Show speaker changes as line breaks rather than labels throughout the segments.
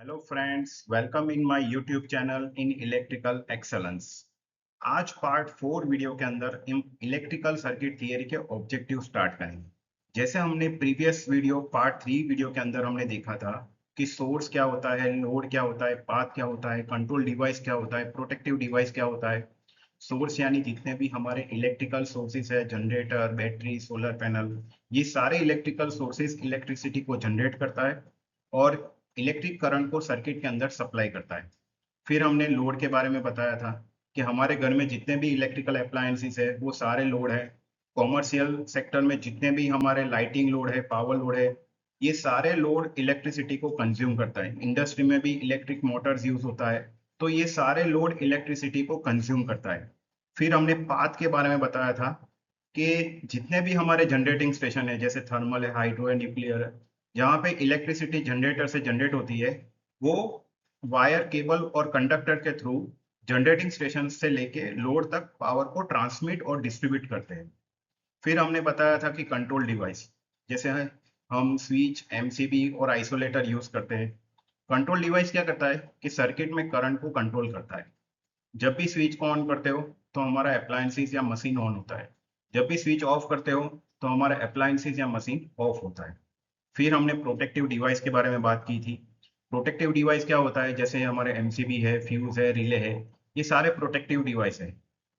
Hello friends, welcome in my YouTube channel in electrical excellence. आज part 4 video के अंदर हम इलेक्ट्रिकल सर्किट थियरी के ऑब्जेक्टिव स्टार्ट करेंगे। जैसे हमने प्रीवियस वीडियो पार्ट 3 वीडियो के अंदर हमने देखा था कि सोर्स क्या होता है, लोड क्या होता है, पाथ क्या होता है, कंट्रोल डिवाइस क्या होता है, प्रोटेक्टिव डिवाइस क्या होता है। सोर्स यानी जितने भी हमारे इलेक्ट्रिकल सोर्सेज है, जनरेटर, बैटरी, सोलर पैनल, ये सारे इलेक्ट्रिकल सोर्सेज इलेक्ट्रिसिटी को जनरेट करता है और इलेक्ट्रिक करंट को सर्किट के अंदर सप्लाई करता है। फिर हमने लोड के बारे में बताया था कि हमारे घर में जितने भी इलेक्ट्रिकल अप्लायंसेस है वो सारे लोड है। कॉमर्शियल सेक्टर में जितने भी हमारे लाइटिंग लोड है, पावर लोड है, ये सारे लोड इलेक्ट्रिसिटी को कंज्यूम करता है। इंडस्ट्री में भी इलेक्ट्रिक मोटर्स यूज होता है, तो ये सारे लोड इलेक्ट्रिसिटी को कंज्यूम करता है। फिर हमने पाथ के बारे में बताया था कि जितने भी हमारे जनरेटिंग स्टेशन है, जैसे थर्मल है, हाइड्रो है, न्यूक्लियर है, जहाँ पे इलेक्ट्रिसिटी जनरेटर से जनरेट होती है, वो वायर, केबल और कंडक्टर के थ्रू जनरेटिंग स्टेशन से लेके लोड तक पावर को ट्रांसमिट और डिस्ट्रीब्यूट करते हैं। फिर हमने बताया था कि कंट्रोल डिवाइस, जैसे हम स्विच, एमसीबी और आइसोलेटर यूज करते हैं। कंट्रोल डिवाइस क्या करता है कि सर्किट में करंट को कंट्रोल करता है। जब भी स्विच को ऑन करते हो तो हमारा अप्लायंसेस या मशीन ऑन होता है। जब भी स्विच ऑफ करते हो तो हमारा अप्लायंसेस या मशीन ऑफ होता है। फिर हमने प्रोटेक्टिव डिवाइस के बारे में बात की थी। प्रोटेक्टिव डिवाइस क्या होता है, जैसे हमारे एमसीबी है, फ्यूज है, रिले है, ये सारे प्रोटेक्टिव डिवाइस है।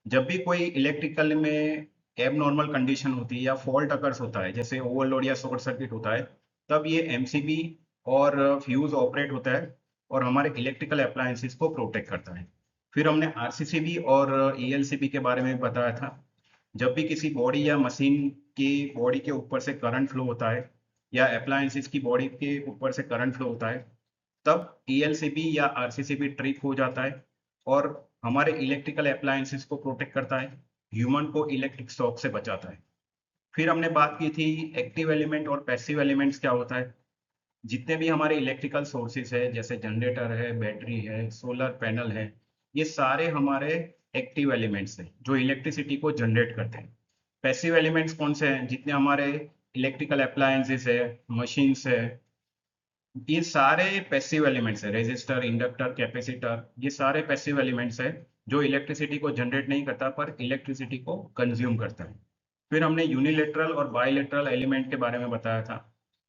जब भी कोई इलेक्ट्रिकल में एबनॉर्मल कंडीशन होती है या फॉल्ट अकर्स होता है, जैसे ओवरलोड या शॉर्ट सर्किट होता है, तब ये एमसीबी और फ्यूज ऑपरेट होता है और हमारे इलेक्ट्रिकल अप्लायंसेस को प्रोटेक्ट करता है। फिर हमने आरसीसीबी और ईएलसीबी के बारे में बताया था। जब भी किसी बॉडी या मशीन की बॉडी के ऊपर से करंट फ्लो होता है या अप्लायंसेस की बॉडी के ऊपर से करंट फ्लो होता है, तब ईएलसीबी या आरसीसीबी ट्रिप हो जाता है और हमारे इलेक्ट्रिकल अप्लायंसेस को प्रोटेक्ट करता है, ह्यूमन को इलेक्ट्रिक शॉक से बचाता है। फिर हमने बात की थी एक्टिव एलिमेंट और पैसिव एलिमेंट्स क्या होता है। जितने भी हमारे इलेक्ट्रिकल सोर्सेस है, जैसे जनरेटर है, बैटरी है, सोलर पैनल है, ये सारे हमारे एक्टिव एलिमेंट्स हैं जो इलेक्ट्रिसिटी को जनरेट करते हैं। पैसिव एलिमेंट्स कौन से हैं, जितने हमारे इलेक्ट्रिकल अप्लायंसेस है, मशीन्स है, ये सारे पैसिव एलिमेंट्स है। रेजिस्टर, इंडक्टर, कैपेसिटर, ये सारे पैसिव एलिमेंट्स है जो इलेक्ट्रिसिटी को जनरेट नहीं करता पर इलेक्ट्रिसिटी को कंज्यूम करता है। फिर हमने यूनिलेटरल और बायलेटरल एलिमेंट के बारे में बताया था।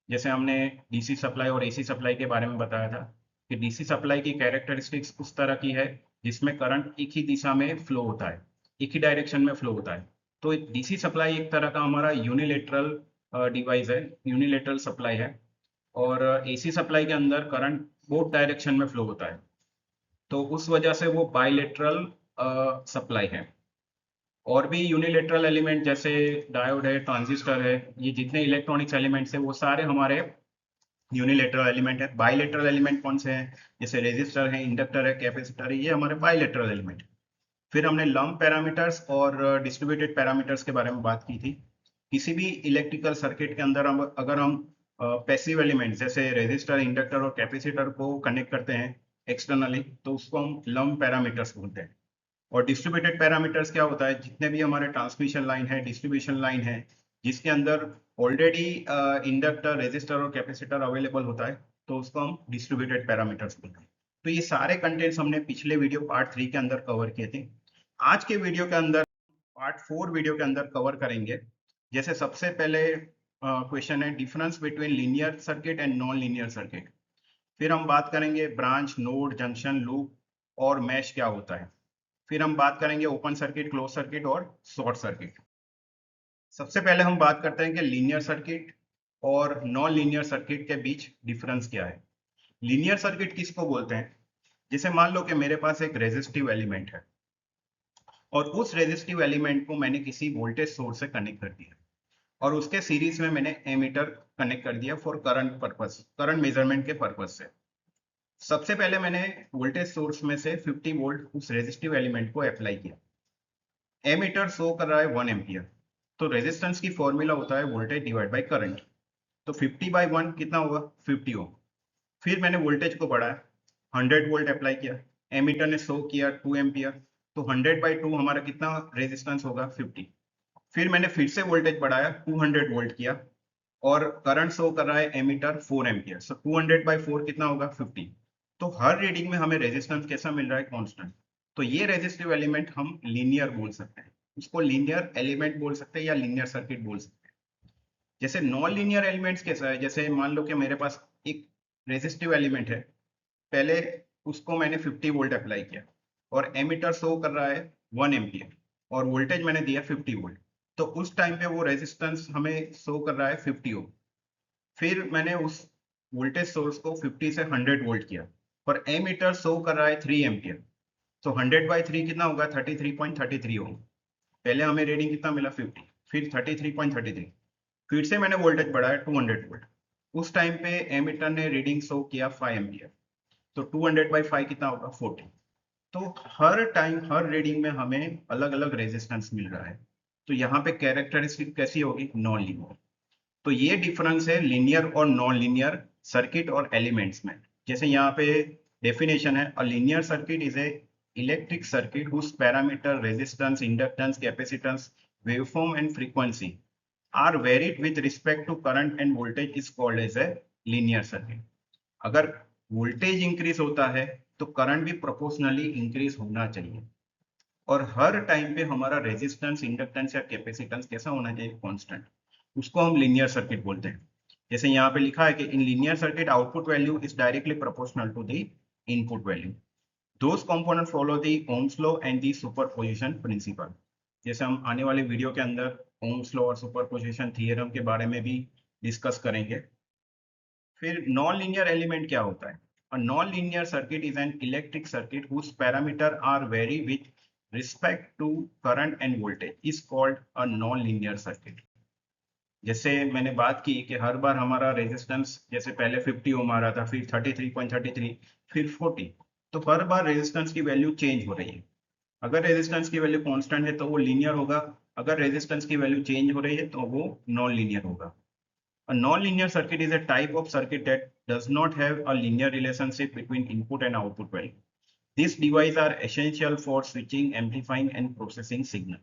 जैसे हमने डीसी सप्लाई और एसी सप्लाई के बारे में बताया था कि डीसी सप्लाई की कैरेक्टरिस्टिक्स उस तरह की है जिसमें करंट एक ही दिशा में फ्लो होता है, एक ही डायरेक्शन में फ्लो होता है। तो डीसी सप्लाई एक तरह का हमारा यूनिलेटरल डिवाइस है, यूनिलेटरल सप्लाई है। और एसी सप्लाई के अंदर करंट बोथ डायरेक्शन में फ्लो होता है, तो उस वजह से वो बाइलेटरल सप्लाई है। और भी यूनिलेटरल एलिमेंट जैसे डायोड है, ट्रांजिस्टर है, ये जितने इलेक्ट्रॉनिक्स एलिमेंट्स है वो सारे हमारे यूनिलेटरल एलिमेंट है। बाइलेटरल एलिमेंट कौन से हैं, जैसे रेजिस्टर है, इंडक्टर है, कैपेसिटर है, ये हमारे बाइलेटरल एलिमेंट। फिर हमने लंप पैरामीटर्स और डिस्ट्रीब्यूटेड पैरामीटर्स के बारे में बात की थी। किसी भी इलेक्ट्रिकल सर्किट के अंदर हम अगर हम पैसिव एलिमेंट जैसे रेजिस्टर, इंडक्टर और कैपेसिटर को कनेक्ट करते हैं एक्सटर्नली, तो उसको हम लंप पैरामीटर्स बोलते हैं। और डिस्ट्रीब्यूटेड पैरामीटर्स क्या होता है, जितने भी हमारे ट्रांसमिशन लाइन है, डिस्ट्रीब्यूशन लाइन है, जिसके अंदर ऑलरेडी इंडक्टर, रेजिस्टर और कैपेसिटर अवेलेबल होता है, तो उसको हम डिस्ट्रीब्यूटेड पैरामीटर्स बोलते हैं। तो ये सारे कंटेंट्स हमने पिछले वीडियो पार्ट 3 के अंदर कवर किए थे। आज के वीडियो के अंदर पार्ट 4 वीडियो के अंदर कवर करेंगे। जैसे सबसे पहले क्वेश्चन है difference between linear circuit and non linear circuit. फिर हम बात करेंगे ब्रांच, नोड, जंक्शन, लूप और मैश क्या होता है। फिर हम बात करेंगे ओपन सर्किट, क्लोज सर्किट और शॉर्ट सर्किट। सबसे पहले हम बात करते हैं कि लीनियर सर्किट और नॉन लीनियर सर्किट के बीच डिफरेंस क्या है। लीनियर सर्किट किसको बोलते हैं, जैसे मान लो कि मेरे पास एक रेजिस्टिव एलिमेंट है और उस रेजिस्टिव एलिमेंट को मैंने किसी वोल्टेज सोर्स से कनेक्ट कर दिया और उसके सीरीज में मैंने एमीटर कनेक्ट कर दिया for current purpose, current measurement के पर्पस से। सबसे पहले मैंने वोल्टेज सोर्स में से 50 वोल्ट उस रेजिस्टिव एलिमेंट को अप्लाई किया। एमीटर शो कर रहा है 1 एम्पियर, तो रेजिस्टेंस की फॉर्मूला होता है वोल्टेज डिवाइड बाय करंट। तो 50 बाई 1 कितना होगा, 50 ओम। फिर मैंने वोल्टेज को बढ़ाया, 100 वोल्ट अप्लाई किया, एमीटर ने शो किया 2 एम्पियर, तो 100 बाई 2 हमारा कितना रेजिस्टेंस होगा, 50। फिर मैंने फिर से वोल्टेज बढ़ाया, 200 वोल्ट किया और करंट शो कर रहा है एमीटर 4 एम्पियर, सो 200 बाई 4 कितना होगा, 50। तो हर रीडिंग में हमें रेजिस्टेंस कैसा मिल रहा है, कांस्टेंट। तो ये रेजिस्टिव एलिमेंट हम लीनियर बोल सकते हैं, उसको लीनियर एलिमेंट बोल सकते हैं या लीनियर सर्किट बोल सकते हैं। जैसे नॉन लीनियर एलिमेंट्स कैसा है, जैसे मान लो कि मेरे पास एक रेजिस्टिव एलिमेंट है, पहले उसको मैंने 50 वोल्ट अप्लाई किया और एमीटर शो कर रहा है 1 एम्पियर और वोल्टेज मैंने दिया 50 वोल्ट। तो उस टाइम पे वो रेजिस्टेंस हमें शो कर रहा है 50 ओम। फिर मैंने उस वोल्टेज सोर्स को 50 से 100 वोल्ट किया और एमीटर शो कर रहा है 3 एम्पियर। तो 100/3 कितना होगा, 33.33 ओम। पहले हमें रीडिंग कितना मिला, 50, फिर 33.33, फिर से मैंने वोल्टेज बढ़ाया 200 वोल्ट। उस टाइम पे एमीटर ने रीडिंग शो किया 5 एम्पियर। तो 200/5 कितना होगा, 40। तो हर टाइम हर रीडिंग में हमें अलग अलग रेजिस्टेंस मिल रहा है। तो यहाँ पे कैरेक्टरिस्टिक कैसी होगी, नॉन लीनियर। तो ये डिफरेंस है लीनियर और नॉन लीनियर सर्किट और एलिमेंट्स में। जैसे यहाँ पे डेफिनेशन है, a linear circuit is a electric circuit whose parameter resistance, inductance, capacitance, waveform and frequency are varied with respect to current and voltage is called as a linear circuit. अगर voltage increase होता है तो current भी proportionally increase होना चाहिए। और हर time पे हमारा रेजिस्टेंस, इंडक्टेंस या कैपेसिटेंस कैसा होना चाहिए, कांस्टेंट। उसको हम लीनियर सर्किट बोलते हैं। जैसे यहाँ पे लिखा है कि in linear circuit output value is directly proportional to the input value. Those component follow the Ohm's law and the superposition principle. जैसे हम आने वाले वीडियो के अंदर ओम्स लॉ और सुपरपोजिशन थियरम के बारे में भी डिस्कस करेंगे। फिर नॉन लीनियर एलिमेंट क्या होता है, a non linear circuit is an electric circuit whose parameter are very with respect to current and voltage is called a non-linear circuit। जैसे मैंने बात की कि हर बार हमारा रेजिस्टेंस, जैसे पहले 50 ओम आ रहा था, फिर 33.33, फिर 40। तो हर बार रेजिस्टेंस की वैल्यू चेंज हो रही है। अगर रेजिस्टेंस की वैल्यू कांस्टेंट है तो वो लीनियर होगा, अगर रेजिस्टेंस की वैल्यू चेंज हो रही है तो वो नॉन लीनियर होगा। A nonlinear circuit is a type of circuit that does not have a linear relationship between input and output value. These devices are essential for switching, amplifying and processing signal।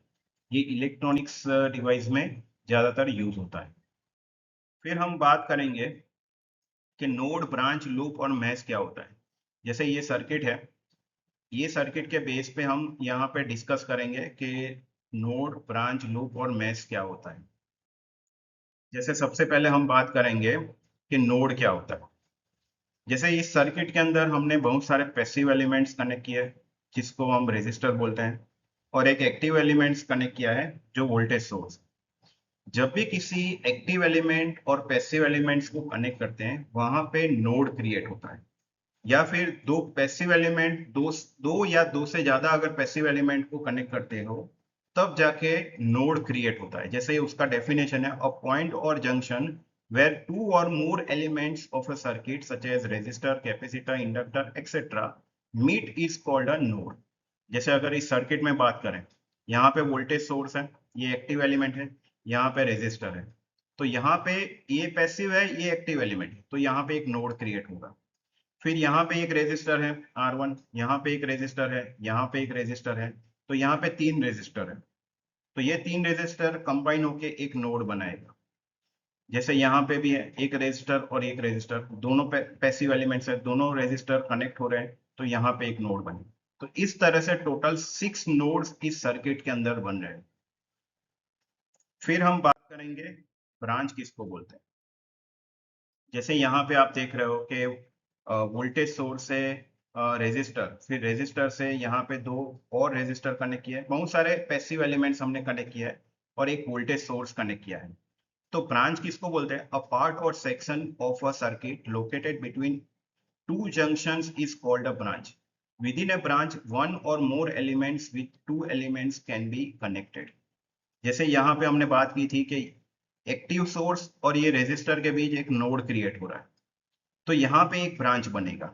ये electronics device में ज्यादातर use होता है। फिर हम बात करेंगे कि नोड, ब्रांच, लूप और मैश क्या होता है। जैसे ये सर्किट है, ये सर्किट के बेस पे हम यहाँ पे डिस्कस करेंगे कि नोड, ब्रांच, लूप और मैश क्या होता है। जैसे सबसे पहले हम बात करेंगे कि नोड क्या होता है। जैसे इस सर्किट के अंदर हमने बहुत सारे पैसिव एलिमेंट्स कनेक्ट किए हैं, जिसको हम रेजिस्टर बोलते हैं, और एक एक्टिव एलिमेंट्स कनेक्ट किया है जो वोल्टेज सोर्स। जब भी किसी एक्टिव एलिमेंट और पैसिव एलिमेंट्स को कनेक्ट करते हैं वहां पे नोड क्रिएट होता है। या फिर दो पैसिव एलिमेंट, दो या दो से ज्यादा अगर पैसिव एलिमेंट को कनेक्ट करते हो तब जाके नोड क्रिएट होता है। जैसे उसका डेफिनेशन है, अ पॉइंट और junction where two or more elements of a circuit such as resistor, capacitor, inductor etc meet is called a node। जैसे अगर इस सर्किट में बात करें, यहाँ पे वोल्टेज सोर्स है, ये एक्टिव एलिमेंट है, यहाँ पे रेजिस्टर है। तो यहाँ पे ये पैसिव है, ये एक्टिव एलिमेंट है, तो यहाँ पे एक नोड क्रिएट होगा। फिर यहाँ पे एक रेजिस्टर है R1, यहाँ पे एक रेजिस्टर है, यहाँ पे एक रेजिस्टर है, तो यहाँ पे 3 रेजिस्टर है। तो ये 3 रेजिस्टर कंबाइन होके एक नोड बनाएगा। जैसे यहाँ पे भी है एक रेजिस्टर और एक रेजिस्टर, दोनों पैसिव एलिमेंट्स है, दोनों रेजिस्टर कनेक्ट हो रहे हैं, तो यहाँ पे एक नोड बने। तो इस तरह से टोटल 6 नोड्स इस सर्किट के अंदर बन रहे हैं। फिर हम बात करेंगे ब्रांच किसको बोलते हैं। जैसे यहाँ पे आप देख रहे हो कि वोल्टेज सोर्स से रेजिस्टर, फिर रेजिस्टर से यहाँ पे 2 और रेजिस्टर कनेक्ट किया है, बहुत सारे पैसिव एलिमेंट्स हमने कनेक्ट किया है और एक वोल्टेज सोर्स कनेक्ट किया है। तो ब्रांच किसको बोलते हैं, अ पार्ट और section of a circuit located between two junctions is called a branch. Within a branch one और more elements with two elements can be connected. जैसे यहाँ पे हमने बात की थी कि एक्टिव सोर्स और ये रेजिस्टर के बीच एक नोड क्रिएट हो रहा है, तो यहाँ पे एक ब्रांच बनेगा।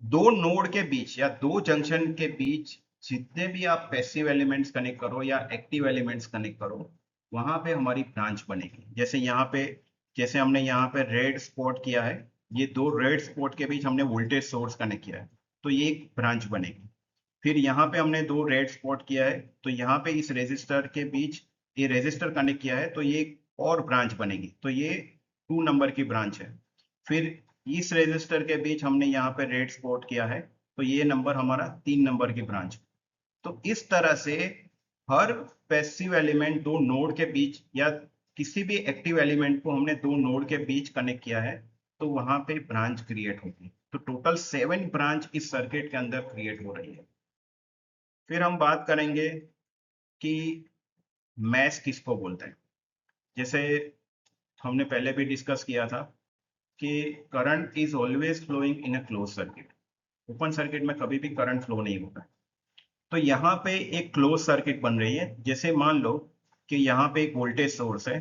दो नोड के बीच या दो जंक्शन के बीच जितने भी आप पैसिव एलिमेंट्स कनेक्ट करो या एक्टिव एलिमेंट्स कनेक्ट करो, वहां पे हमारी ब्रांच बनेगी। जैसे यहाँ पे, जैसे हमने यहाँ पे रेड स्पॉट किया है, ये दो रेड स्पॉट के बीच हमने वोल्टेज सोर्स कनेक्ट किया है, तो ये एक ब्रांच बनेगी। फिर यहाँ पे हमने दो रेड स्पॉट किया है, तो यहाँ पे इस रेजिस्टर के बीच ये रेजिस्टर कनेक्ट किया है, तो ये एक और ब्रांच बनेगी, तो ये 2 नंबर की ब्रांच है। फिर इस रजिस्टर के बीच हमने यहाँ पे रेड स्पॉट किया है, तो ये नंबर हमारा 3 नंबर की ब्रांच। तो इस तरह से हर पैसिव एलिमेंट दो नोड के बीच या किसी भी एक्टिव एलिमेंट को हमने दो नोड के बीच कनेक्ट किया है, तो वहां पे ब्रांच क्रिएट होगी। तो टोटल 7 ब्रांच इस सर्किट के अंदर क्रिएट हो रही है। फिर हम बात करेंगे कि मैश किसको बोलते हैं। जैसे हमने पहले भी डिस्कस किया था कि current is always flowing in a close circuit. Open circuit में कभी भी करंट फ्लो नहीं होता। तो यहाँ पे एक क्लोज सर्किट बन रही है। जैसे मान लो कि यहाँ पे एक वोल्टेज सोर्स है।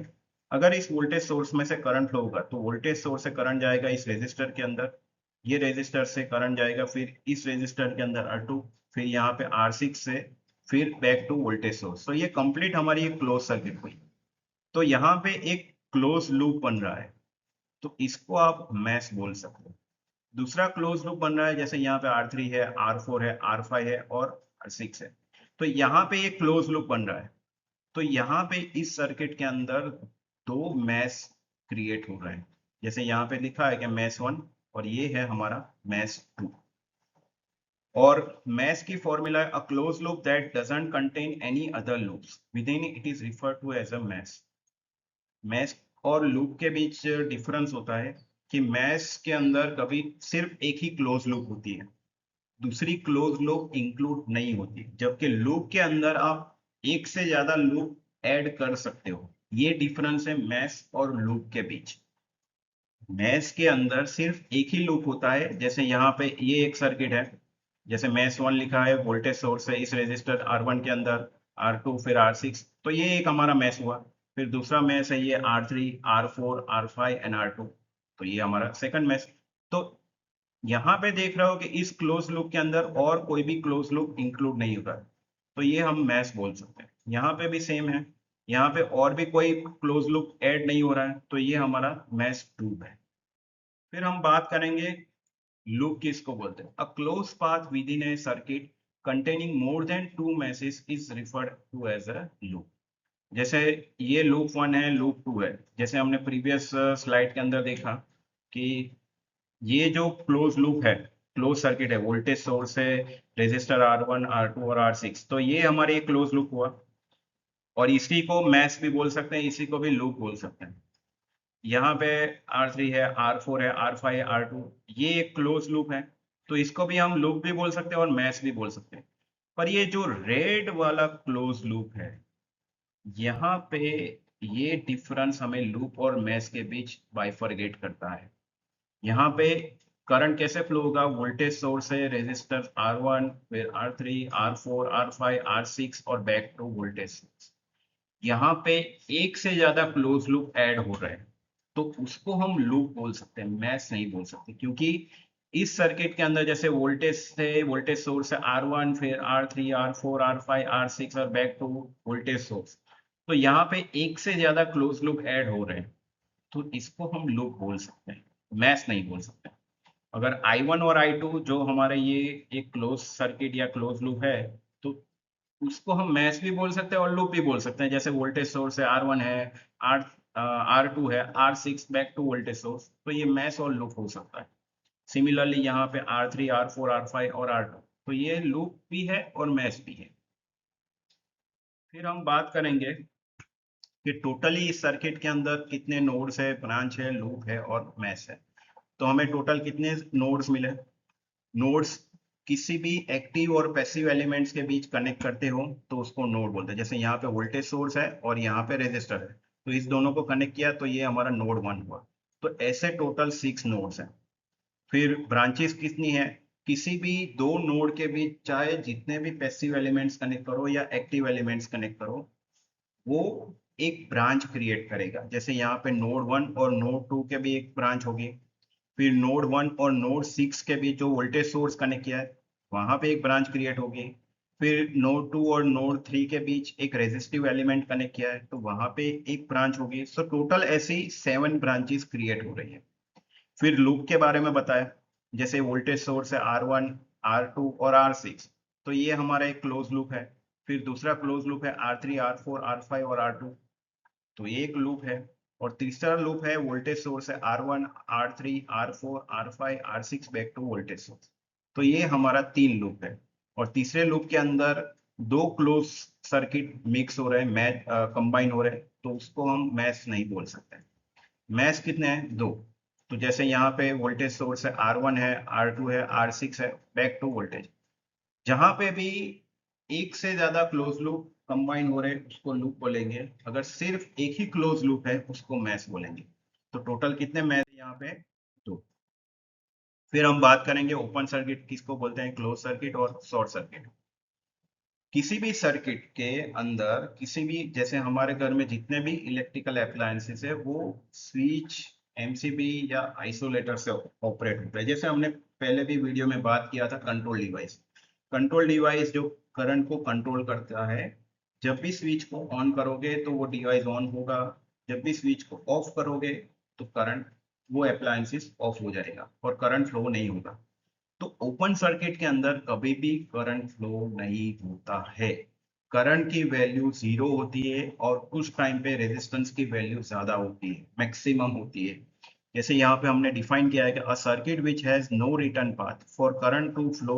अगर इस वोल्टेज सोर्स में से करंट फ्लो होगा तो वोल्टेज सोर्स से करंट जाएगा इस रेजिस्टर के अंदर, ये रेजिस्टर से करंट जाएगा फिर इस रेजिस्टर के अंदर R2, फिर यहाँ पे R6 से फिर बैक टू वोल्टेज सोर्स। तो ये कंप्लीट हमारी एक क्लोज सर्किट हुई। तो यहाँ पे एक क्लोज लूप बन रहा है, तो इसको आप मैश बोल सकते हो। दूसरा क्लोज लूप बन रहा है, जैसे यहाँ पे R3 है, R4 है, R5 है और R6 है। तो यहाँ पे एक क्लोज लूप बन रहा है। तो यहाँ पे इस सर्किट के अंदर दो मैश क्रिएट हो रहे हैं। जैसे यहाँ पे लिखा है कि मैश 1 और ये है हमारा मैश 2। और मैश की फॉर्मूला है a close loop that doesn't contain any other loops within it is referred to as a mesh. Mesh और लूप के बीच डिफरेंस होता है कि मैश के अंदर कभी सिर्फ एक ही क्लोज लूप होती है, दूसरी क्लोज लूप इंक्लूड नहीं होती, जबकि लूप के अंदर आप एक से ज्यादा लूप ऐड कर सकते हो। ये डिफरेंस है मैश और लूप के बीच। मैश के अंदर सिर्फ एक ही लूप होता है। जैसे यहाँ पे ये एक सर्किट है, जैसे मैश 1 लिखा है, वोल्टेज सोर्स है इस रेजिस्टर R1 के अंदर, R2 फिर R6, तो ये एक हमारा मैश हुआ। फिर दूसरा मैश है ये R3, R4, R5 and R2, तो ये हमारा सेकंड मैश। तो यहाँ पे देख रहे हो कि इस क्लोज लूप के अंदर और कोई भी क्लोज लूप इंक्लूड नहीं होता, तो ये हम मैश बोल सकते हैं। यहाँ पे भी सेम है, यहाँ पे और भी कोई क्लोज लूप ऐड नहीं हो रहा है, तो ये हमारा मैश 2 है। फिर हम बात करेंगे लूप किसको बोलते हैं। A close path within a circuit containing more than two meshes is referred to as a loop. जैसे ये लूप 1 है, लूप 2 है। जैसे हमने प्रीवियस स्लाइड के अंदर देखा कि ये जो क्लोज लूप है, क्लोज सर्किट है, वोल्टेज सोर्स है, रेजिस्टर R1, R2 और R6, तो ये हमारे क्लोज लूप हुआ। और इसी को मैश भी बोल सकते हैं, इसी को भी लूप बोल सकते हैं। यहाँ पे R3 है, R4 है, R5 है, R2, ये एक क्लोज लूप है, तो इसको भी हम लूप भी बोल सकते हैं और मैश भी बोल सकते हैं। पर ये जो रेड वाला क्लोज लूप है, यहाँ पे ये डिफरेंस हमें लूप और मैश के बीच बाइफरगेट करता है। यहाँ पे करंट कैसे फ्लो होगा, वोल्टेज सोर्स है, रेजिस्टर R1 फिर R3, R4, R5, R6 और बैक टू वोल्टेज सोर्स। यहाँ पे एक से ज्यादा क्लोज लूप ऐड हो रहे हैं, तो उसको हम लूप बोल सकते हैं, मैश नहीं बोल सकते। क्योंकि इस सर्किट के अंदर जैसे वोल्टेज से वोल्टेज सोर्स है R1 फिर R3, R4, R5, R6 और बैक टू वोल्टेज सोर्स, तो यहाँ पे एक से ज्यादा क्लोज लूप ऐड हो रहे हैं, तो इसको हम लूप बोल सकते हैं, मैश नहीं बोल सकते। अगर I1 और I2 जो हमारे ये एक क्लोज सर्किट या क्लोज लूप है, तो उसको हम मैश भी बोल सकते हैं और लूप भी बोल सकते हैं। जैसे वोल्टेज सोर्स है R1 है, आर R2 है, R6 back to voltage source, तो ये मैश और लूप हो सकता है। सिमिलरली यहाँ पे R3, R4, R5 और R2, तो ये लूप भी है और मैश भी है। फिर हम बात करेंगे कि टोटली इस सर्किट के अंदर कितने नोड्स है, ब्रांच है, लूप है और मैश है। तो हमें टोटल कितने नोड्स मिले। नोड्स किसी भी एक्टिव और पैसिव एलिमेंट्स के बीच कनेक्ट करते हो तो उसको नोड बोलते हैं। जैसे यहाँ पे वोल्टेज सोर्स है और यहाँ पे रेजिस्टर है, तो इस दोनों को कनेक्ट किया तो ये हमारा नोड 1 हुआ। तो ऐसे टोटल 6 नोड्स हैं। फिर ब्रांचेस कितनी है, किसी भी दो नोड के बीच चाहे जितने भी पैसिव एलिमेंट्स कनेक्ट करो या एक्टिव एलिमेंट्स कनेक्ट करो, वो एक ब्रांच क्रिएट करेगा। जैसे यहाँ पे नोड 1 और नोड 2 के भी एक ब्रांच होगी। फिर नोड 1 और नोड 6 के बीच जो वोल्टेज सोर्स कनेक्ट किया है, वहां पे एक ब्रांच क्रिएट होगी। फिर नोड 2 और नोड 3 के बीच एक रेजिस्टिव एलिमेंट कनेक्ट किया है, तो वहां पे एक ब्रांच होगी। सो टोटल ऐसी 7 ब्रांचेस क्रिएट हो रही है। फिर लूप के बारे में बताया, जैसे वोल्टेज सोर्स है R1, R2 और R6, तो ये हमारा एक क्लोज लूप है। फिर दूसरा क्लोज लूप है R3, R4, R5 और R2, तो ये एक लूप है। और तीसरा लूप है वोल्टेज सोर्स है R1, R3, R4, R5, R6 back to voltage source. तो ये हमारा 3 लूप है। और तीसरे लूप के अंदर 2 क्लोज सर्किट मिक्स हो रहे हैं, मैच कंबाइन हो रहे हैं, तो उसको हम मैच नहीं बोल सकते। मैच कितने हैं? 2। तो जैसे यहाँ पे वोल्टेज सोर्स है, R1 है, R2 है, R6 है, बैक टू वोल्टेज। जहां पे भी एक से ज्यादा क्लोज लूप कंबाइन हो रहे हैं उसको लूप बोलेंगे। अगर सिर्फ एक ही क्लोज लूप है उसको मैश बोलेंगे। तो टोटल कितने मैश यहाँ पे? 2। फिर हम बात करेंगे ओपन सर्किट किसको बोलते हैं, क्लोज सर्किट और शॉर्ट सर्किट। किसी भी सर्किट के अंदर, किसी भी, जैसे हमारे घर में जितने भी इलेक्ट्रिकल अप्लायंसेस है वो स्विच, एमसीबी या आइसोलेटर से ऑपरेट होता है। जैसे हमने पहले भी वीडियो में बात किया था, कंट्रोल डिवाइस। कंट्रोल डिवाइस जो करंट को कंट्रोल करता है। जब भी स्विच को ऑन करोगे तो वो डिवाइस ऑन होगा, जब भी स्विच को ऑफ करोगे तो करंट, वो अप्लायंसेस ऑफ हो जाएगा और करंट फ्लो नहीं होगा। तो ओपन सर्किट के अंदर कभी भी करंट फ्लो नहीं होता है। करंट की वैल्यू 0 होती है और उस टाइम पे रेजिस्टेंस की वैल्यू ज्यादा होती है, मैक्सिमम होती है। जैसे यहाँ पे हमने डिफाइन किया है कि a circuit which has no return path for current to flow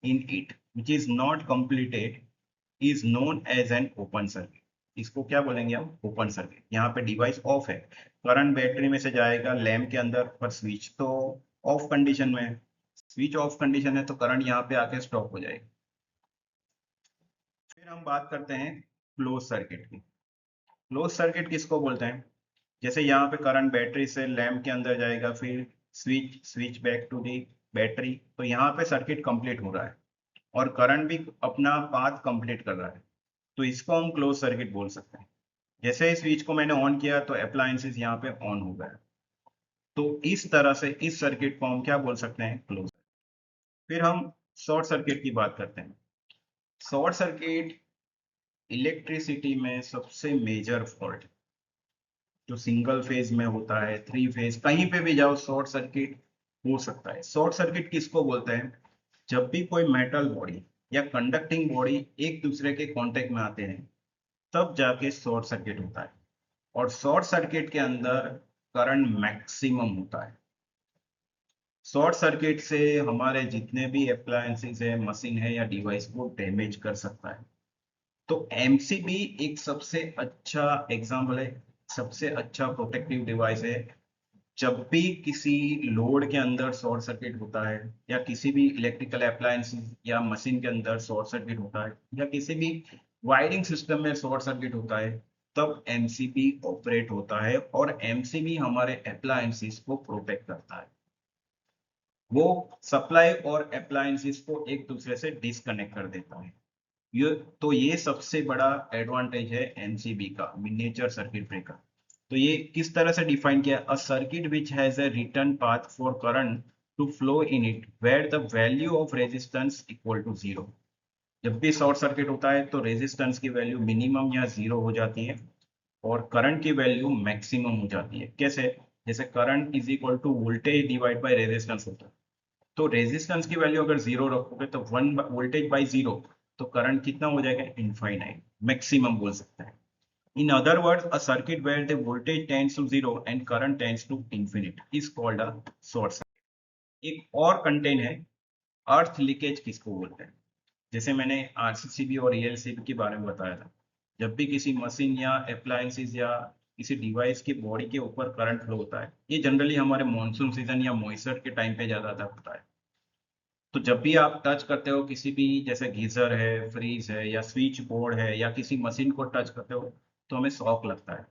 in it which is not completed is known as an open circuit. इसको क्या बोलेंगे हम? Open circuit. यहाँ पे डिवाइस ऑफ है, करंट बैटरी में से जाएगा लैम्प के अंदर, पर स्विच तो ऑफ कंडीशन में है। स्विच ऑफ कंडीशन है तो करंट यहाँ पे आके स्टॉप हो जाएगा। फिर हम बात करते हैं क्लोज सर्किट की। क्लोज सर्किट किसको बोलते हैं? जैसे यहाँ पे करंट बैटरी से लैम्प के अंदर जाएगा, फिर switch switch back to the battery, तो यहाँ पे सर्किट कंप्लीट हो रहा है और करंट भी अपना पाथ कंप्लीट कर रहा है। तो इसको हम क्लोज सर्किट बोल सकते हैं। जैसे ही स्विच को मैंने ऑन किया तो अप्लायंसेस यहाँ पे ऑन हो गया। तो इस तरह से इस सर्किट को हम क्या बोल सकते हैं? क्लोज। फिर हम शॉर्ट सर्किट की बात करते हैं। शॉर्ट सर्किट इलेक्ट्रिसिटी में सबसे मेजर फॉल्ट जो सिंगल फेज में होता है, 3 फेज, कहीं पे भी जाओ शॉर्ट सर्किट हो सकता है। शॉर्ट सर्किट किसको बोलते हैं? जब भी कोई मेटल बॉडी या कंडक्टिंग बॉडी एक दूसरे के कांटेक्ट में आते हैं तब जाके शॉर्ट सर्किट होता है। और शॉर्ट सर्किट के अंदर करंट मैक्सिमम होता है। शॉर्ट सर्किट से हमारे जितने भी अप्लायंसेस है, मशीन है या डिवाइस को डैमेज कर सकता है। तो एमसीबी एक सबसे अच्छा एग्जाम्पल है, सबसे अच्छा प्रोटेक्टिव डिवाइस है। जब भी किसी लोड के अंदर शॉर्ट सर्किट होता है या किसी भी इलेक्ट्रिकल अप्लायंस या मशीन के अंदर शॉर्ट सर्किट होता है या किसी भी वायरिंग सिस्टम में शॉर्ट सर्किट होता है, तब एमसीबी ऑपरेट होता है और एमसीबी हमारे अप्लायंसेस को प्रोटेक्ट करता है। वो सप्लाई और अप्लायंसेस को एक दूसरे से डिस्कनेक्ट कर देता है। ये सबसे बड़ा एडवांटेज है एमसीबी का, मिनिएचर सर्किट ब्रेकर। तो ये किस तरह से डिफाइन किया? A circuit which has a return path for current to flow in it where the value of resistance equal to 0। जब भी शॉर्ट सर्किट होता है तो रेजिस्टेंस की वैल्यू मिनिमम या 0 हो जाती है और करंट की वैल्यू मैक्सिमम हो जाती है। कैसे? जैसे current is equal to voltage divide by resistance होता है। तो रेजिस्टेंस की वैल्यू अगर 0 रखोगे तो 1 वोल्टेज बाई 0, तो करंट कितना हो जाएगा? इनफाइनाइट, मैक्सिमम बोल सकते हैं। In other words, a circuit where the voltage tends to 0 and current tends to infinite is called a short circuit. एक और कंटेंट है, अर्थ लीकेज किसको बोलते हैं? जैसे मैंने आरसीसीबी और ईएलसीबी के बारे में बताया था। जब भी किसी मशीन या अप्लायंसेस या किसी डिवाइस की बॉडी के ऊपर करंट फ्लो होता है, ये जनरली हमारे मॉनसून सीजन या मॉइस्चर के टाइम पे ज्यादातर होता है। तो जब भी आप टच करते हो किसी भी, जैसे गीजर है, फ्रीज है या स्विच बोर्ड है या किसी मशीन को टच करते हो, तो हमें शॉक लगता है।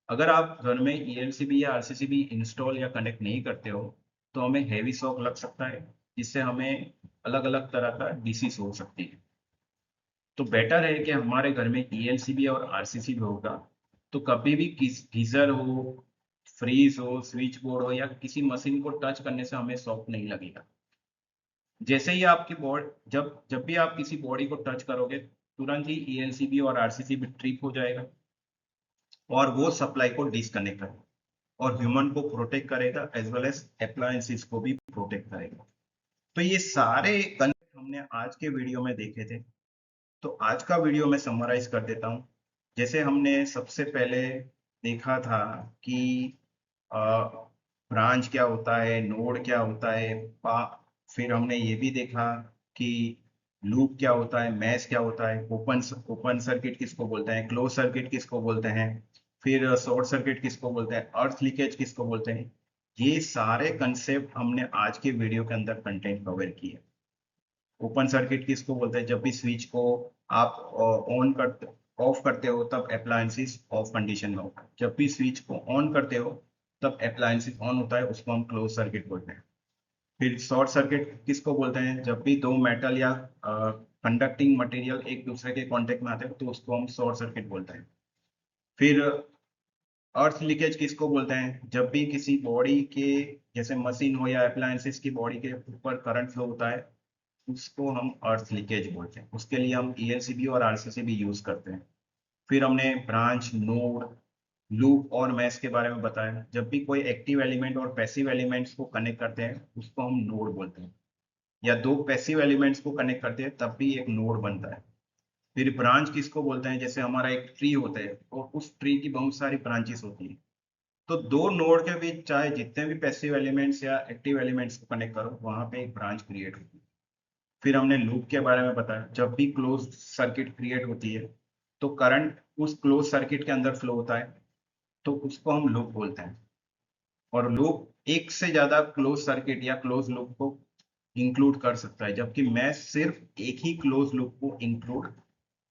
अगर आप घर में ईएलसीबी या आरसीसीबी इंस्टॉल या कनेक्ट नहीं करते हो तो हमें हैवी शॉक लग सकता है, जिससे हमें अलग अलग तरह का डिसीज हो सकती है। तो बेटर है कि हमारे घर में ईएलसीबी और आरसीसीबी होगा, तो कभी भी गीजर हो, फ्रीज हो, स्विच बोर्ड हो या किसी मशीन को टच करने से हमें शॉक नहीं लगेगा। जैसे ही आपकी बॉडी, जब जब भी आप किसी बॉडी को टच करोगे तुरंत ही ईएलसीबी और आरसीसीबी ट्रिप हो जाएगा और वो सप्लाई को डिस्कनेक्ट करेगा और ह्यूमन को प्रोटेक्ट करेगा एज वेल एज अप्लायंसेस को भी प्रोटेक्ट करेगा। तो ये सारे कंसेप्ट हमने आज के वीडियो में देखे थे। तो आज का वीडियो मैं समराइज कर देता हूँ। जैसे हमने सबसे पहले देखा था कि ब्रांच क्या होता है, नोड क्या होता है, फिर हमने ये भी देखा कि लूप क्या होता है, मैश क्या होता है, ओपन सर्किट किसको बोलते हैं, क्लोज सर्किट किसको बोलते हैं, फिर शॉर्ट सर्किट किसको बोलते हैं, अर्थ लीकेज किसको बोलते हैं। ये सारे कंसेप्ट हमने आज के वीडियो के अंदर कंटेंट कवर किए। ओपन सर्किट किसको बोलते हैं, जब भी स्विच को आप ऑन करते ऑफ करते हो तब अप्लायंसेस ऑफ कंडीशन में होता है, जब भी स्विच को ऑन करते हो तब अप्लायंसेस ऑन होता है, उसको हम क्लोज सर्किट बोलते हैं। फिर शॉर्ट सर्किट किसको बोलते हैं, जब भी दो मेटल या कंडक्टिंग मटेरियल एक दूसरे के कांटेक्ट में आते हैं तो उसको हम शॉर्ट सर्किट बोलते हैं। फिर अर्थ लीकेज किसको बोलते हैं, जब भी किसी बॉडी के, जैसे मशीन हो या अप्लायंसेस की बॉडी के ऊपर करंट फ्लो होता है, उसको हम अर्थ लीकेज बोलते हैं। उसके लिए हम ईएलसीबी और आरसीसीबी यूज करते हैं। फिर हमने ब्रांच, नोड, लूप और मैश के बारे में बताया। जब भी कोई एक्टिव एलिमेंट और पैसिव एलिमेंट्स को कनेक्ट करते हैं उसको हम नोड बोलते हैं, या दो पैसिव एलिमेंट्स को कनेक्ट करते हैं तब भी एक नोड बनता है। फिर ब्रांच किसको बोलते हैं, जैसे हमारा एक ट्री होता है और उस ट्री की बहुत सारी ब्रांचेस होती हैं, तो दो नोड के बीच चाहे जितने भी पैसिव एलिमेंट्स या एक्टिव एलिमेंट्स को कनेक्ट करो वहां पे एक ब्रांच क्रिएट होती है। फिर हमने लूप के बारे में बताया, जब भी क्लोज सर्किट क्रिएट होती है तो करंट उस क्लोज सर्किट के अंदर फ्लो होता है, तो उसको हम लूप बोलते हैं। और लूप एक से ज्यादा क्लोज सर्किट या क्लोज लूप को इंक्लूड कर सकता है, जबकि मैश सिर्फ एक ही क्लोज लूप को इंक्लूड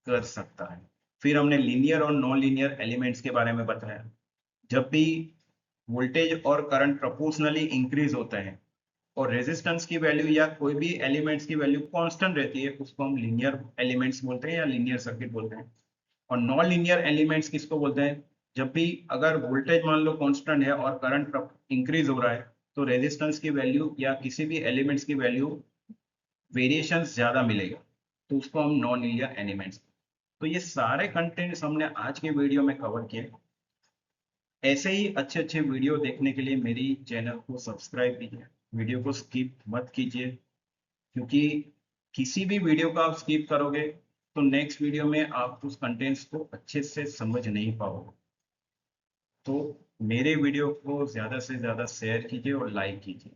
कर सकता है। फिर हमने लीनियर और नॉन लीनियर एलिमेंट्स के बारे में बताया। जब भी वोल्टेज और करंट प्रोपोर्शनली इंक्रीज होते हैं और रेजिस्टेंस की वैल्यू या कोई भी एलिमेंट्स की वैल्यू कांस्टेंट रहती है, उसको हम लीनियर एलिमेंट्स बोलते हैं या लीनियर सर्किट बोलते हैं। और नॉन लीनियर एलिमेंट्स किसको बोलते हैं, जब भी अगर वोल्टेज मान लो कांस्टेंट है और करंट इंक्रीज हो रहा है तो रेजिस्टेंस की वैल्यू या किसी भी एलिमेंट्स की वैल्यू वेरिएशंस ज्यादा मिलेगा, तो उसको हम नॉन लीनियर एलिमेंट्स। तो ये सारे कंटेंट्स हमने आज के वीडियो में कवर किए। ऐसे ही अच्छे अच्छे वीडियो देखने के लिए मेरी चैनल को सब्सक्राइब कीजिए, वीडियो को स्किप मत कीजिए, क्योंकि किसी भी वीडियो को आप स्किप करोगे तो नेक्स्ट वीडियो में आप उस कंटेंट्स को अच्छे से समझ नहीं पाओगे। तो मेरे वीडियो को ज़्यादा से ज़्यादा शेयर कीजिए और लाइक कीजिए।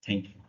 Thank you.